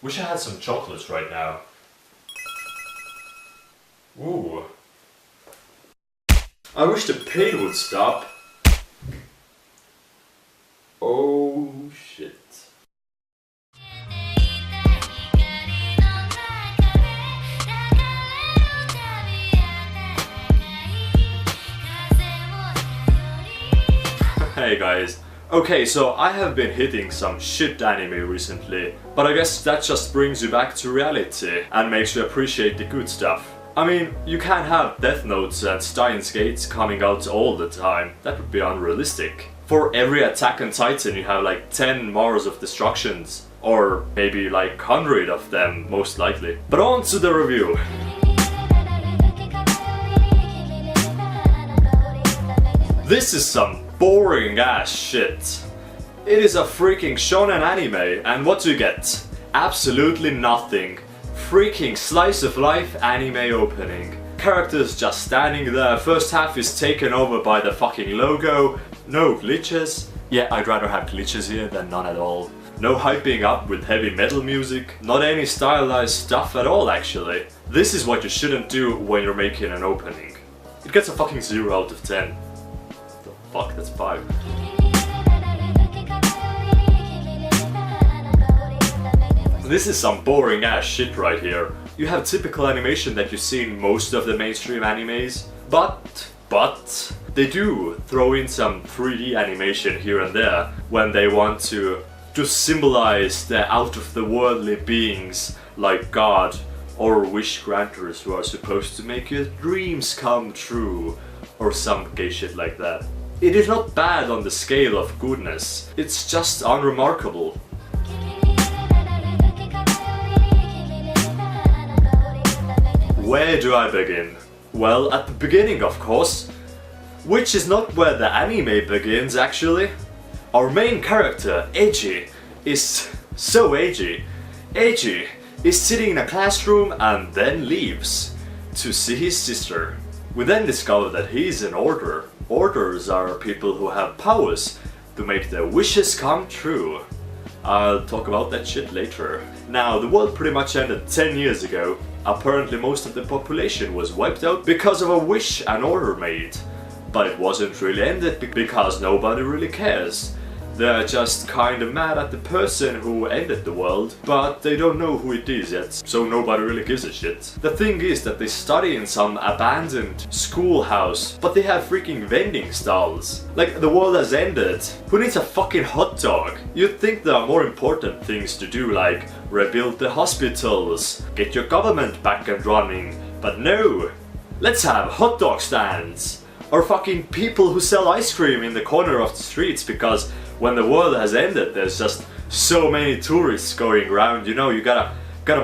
Wish I had some chocolates right now. Ooh. I wish the pain would stop. Oh shit. Hey guys. Okay, so I have been hitting some shit anime recently, but I guess that just brings you back to reality and makes you appreciate the good stuff. I mean, you can't have Death Notes and Steins Gates coming out all the time, that would be unrealistic. For every Attack on Titan you have like 10 Mars of Destructions, or maybe like 100 of them, most likely. But on to the review. This is some boring ass shit. It is a freaking shonen anime, and what do you get? Absolutely nothing. Freaking slice of life anime opening. Characters just standing there, first half is taken over by the fucking logo. No glitches. Yeah, I'd rather have glitches here than none at all. No hyping up with heavy metal music. Not any stylized stuff at all actually. This is what you shouldn't do when you're making an opening. It gets a fucking 0 out of 10. Fuck, that's 5. This is some boring ass shit right here. You have typical animation that you see in most of the mainstream animes, but they do throw in some 3D animation here and there when they want to symbolize the out-of-the-worldly beings like God or wish granters who are supposed to make your dreams come true or some gay shit like that. It is not bad on the scale of goodness, it's just unremarkable. Where do I begin? Well, at the beginning of course. Which is not where the anime begins actually. Our main character, Eiji, is so Eiji. Eiji is sitting in a classroom and then leaves to see his sister. We then discover that he's an order. Orders are people who have powers to make their wishes come true. I'll talk about that shit later. Now, the world pretty much ended 10 years ago. Apparently most of the population was wiped out because of a wish an order made. But it wasn't really ended because nobody really cares. They're just kinda mad at the person who ended the world, but they don't know who it is yet, so nobody really gives a shit. The thing is that they study in some abandoned schoolhouse, but they have freaking vending stalls. Like, the world has ended. Who needs a fucking hot dog? You'd think there are more important things to do, like rebuild the hospitals, get your government back and running, but no! Let's have hot dog stands! Or fucking people who sell ice cream in the corner of the streets, because when the world has ended there's just so many tourists going around, you know, you gotta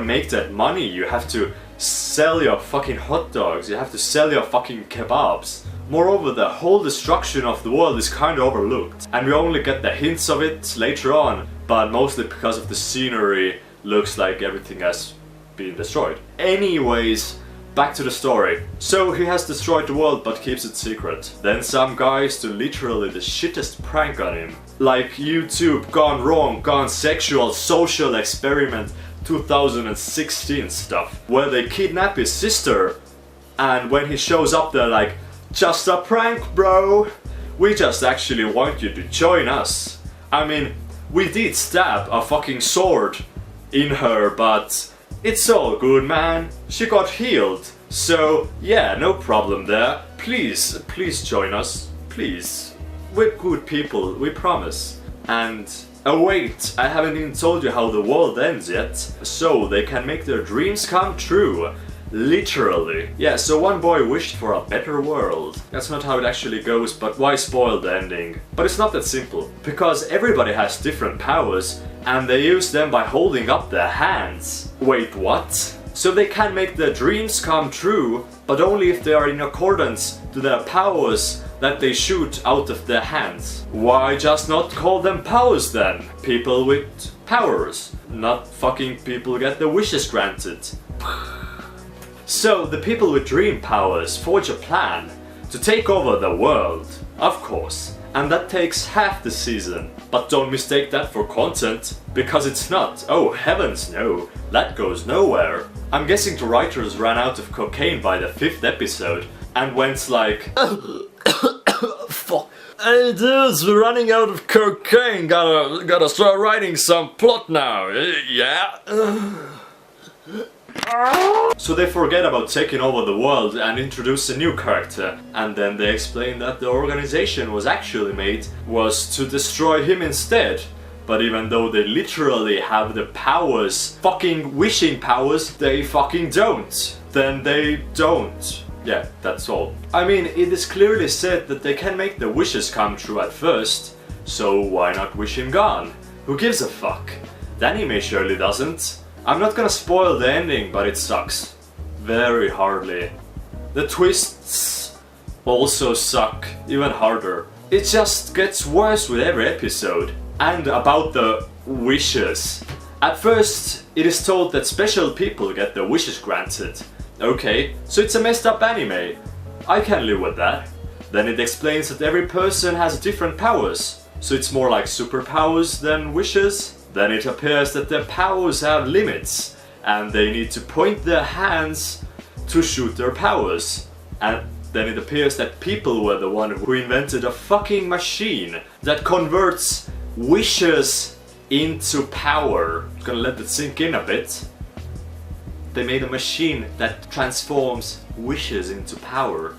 make that money, you have to sell your fucking hot dogs, you have to sell your fucking kebabs. Moreover, the whole destruction of the world is kinda overlooked, and we only get the hints of it later on, but mostly because of the scenery, looks like everything has been destroyed. Anyways, back to the story. So he has destroyed the world but keeps it secret. Then some guys do literally the shittest prank on him. Like YouTube gone wrong, gone sexual, social experiment 2016 stuff. Where they kidnap his sister, and when he shows up they're like, just a prank bro, we just actually want you to join us. I mean, we did stab a fucking sword in her, but it's all good, man. She got healed. So, yeah, no problem there. Please join us. Please. We're good people, we promise. And, oh wait, I haven't even told you how the world ends yet. So, they can make their dreams come true. Literally. Yeah, so one boy wished for a better world. That's not how it actually goes, but why spoil the ending? But it's not that simple. Because everybody has different powers, and they use them by holding up their hands. Wait, what? So they can make their dreams come true, but only if they are in accordance to their powers that they shoot out of their hands. Why just not call them powers then? People with powers. Not fucking people get their wishes granted. So the people with dream powers forge a plan to take over the world, of course. and that takes half the season. But don't mistake that for content, because it's not. Oh heavens no, that goes nowhere. I'm guessing the writers ran out of cocaine by the 5th episode and went like fuck. Hey dudes, we're running out of cocaine, gotta start writing some plot now, yeah? So they forget about taking over the world and introduce a new character, and then they explain that the organization was actually made was to destroy him instead. But even though they literally have the powers, fucking wishing powers, they fucking don't. Then they don't. Yeah, that's all. I mean, it is clearly said that they can make the wishes come true at first, so why not wish him gone? Who gives a fuck? The anime surely doesn't. I'm not gonna spoil the ending, but it sucks. Very hardly. The twists also suck even harder. It just gets worse with every episode. And about the wishes. At first, it is told that special people get their wishes granted. Okay, so it's a messed up anime. I can live with that. Then it explains that every person has different powers. So it's more like superpowers than wishes. Then it appears that their powers have limits, and they need to point their hands to shoot their powers. And then it appears that people were the one who invented a fucking machine that converts wishes into power. I'm gonna let it sink in a bit. They made a machine that transforms wishes into power.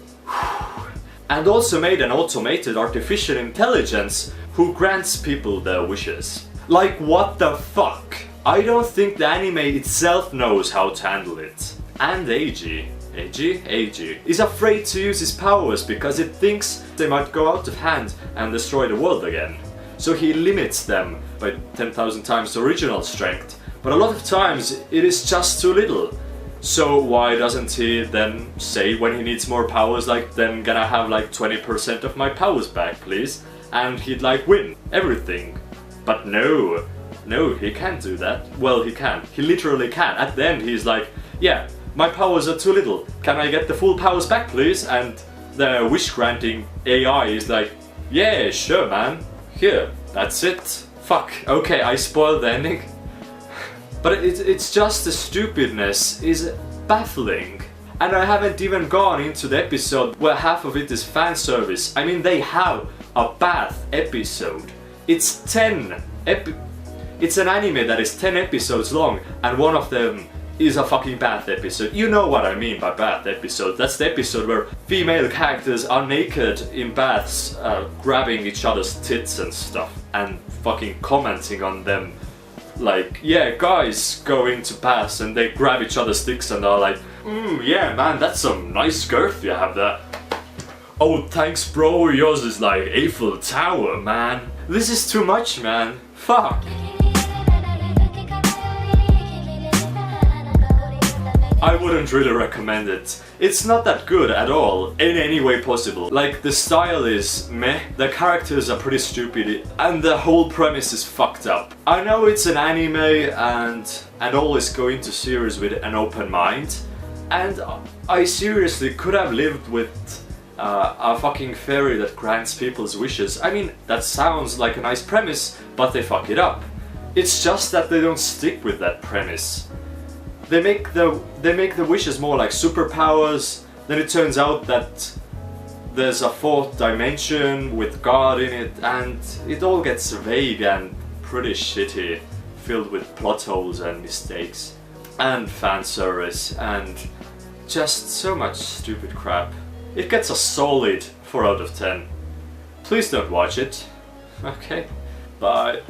And also made an automated artificial intelligence who grants people their wishes. Like what the fuck? I don't think the anime itself knows how to handle it. And Eiji is afraid to use his powers because it thinks they might go out of hand and destroy the world again. So he limits them by 10,000 times the original strength. But a lot of times it is just too little. So why doesn't he then say when he needs more powers, like, then gonna have like 20% of my powers back please? And he'd like win everything. But no, he can't do that. Well, he can. He literally can. At the end he's like, yeah, my powers are too little. Can I get the full powers back please? And the wish granting AI is like, yeah, sure man. Here, that's it. Fuck, okay, I spoiled the ending. But it's just the stupidness is baffling. And I haven't even gone into the episode where half of it is fan service. I mean, they have a bath episode. It's an anime that is 10 episodes long, and one of them is a fucking bath episode. You know what I mean by bath episode. That's the episode where female characters are naked in baths, grabbing each other's tits and stuff, and fucking commenting on them. Like, yeah, guys go into baths and they grab each other's dicks and are like, yeah man, that's some nice girth you have there. Oh, thanks bro, yours is like Eiffel Tower, man. This is too much, man. Fuck. I wouldn't really recommend it. It's not that good at all, in any way possible. Like, the style is meh, the characters are pretty stupid, and the whole premise is fucked up. I know it's an anime and always go into series with an open mind, and I seriously could have lived with a fucking fairy that grants people's wishes. I mean, that sounds like a nice premise, but they fuck it up. It's just that they don't stick with that premise. They make the wishes more like superpowers. Then it turns out that there's a 4th dimension with God in it, and it all gets vague and pretty shitty, filled with plot holes and mistakes and fan service and just so much stupid crap. It gets a solid 4 out of 10. Please don't watch it. Okay, bye.